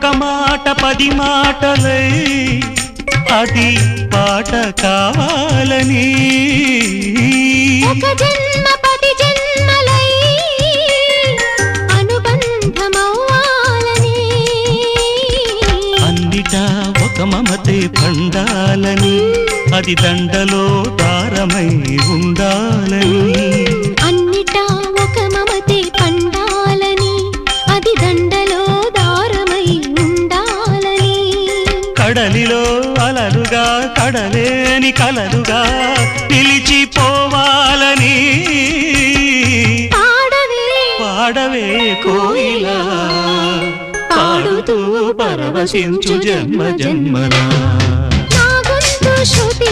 ఒక మాట 10 మాటలై అది పాట కావాలని ఒక జన్మ 10 జన్మలై అనుబంధమవ్వాలని అన్నిటా ఒక మమతే పండాలని అది దండలో దారమై ఉండాలని అన్నిటా ఒక మమతే పండాలని అది దండలో దారమై ఉండాలని కడలిలో అలలుగా కడలేని కలలుగా నిలిచిపోవాలని పాడవే కోయిలా పాడుతూ పరవశించు జన్మ జన్మలా నా గొంతు శృతి